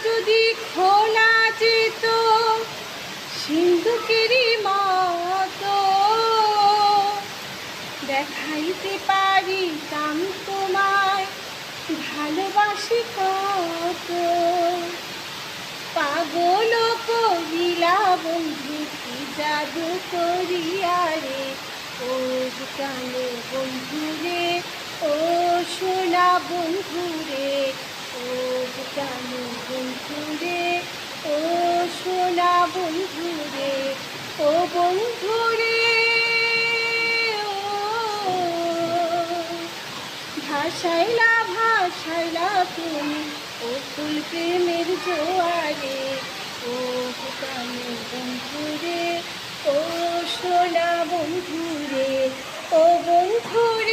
যদি খোলা যেত সিন্ধুকেরই মতো, দেখাইতে পারিতাম তোমায় ভালোবাসি কত। পাগল করিলা বন্ধু কি জাদু করিয়া রে, ও কানে বন্ধু রে, ও সোনা বন্ধু রে, ও কানে বন্ধু রে, ও সোনা বন্ধু রে, ও বন্ধু রে। ভাসাইলা ভাসাইলা তুমি অকুল প্রেমের জোয়ারে, ও কানে বন্ধু রে, ও সোনা বন্ধু রে, ও বন্ধু রে।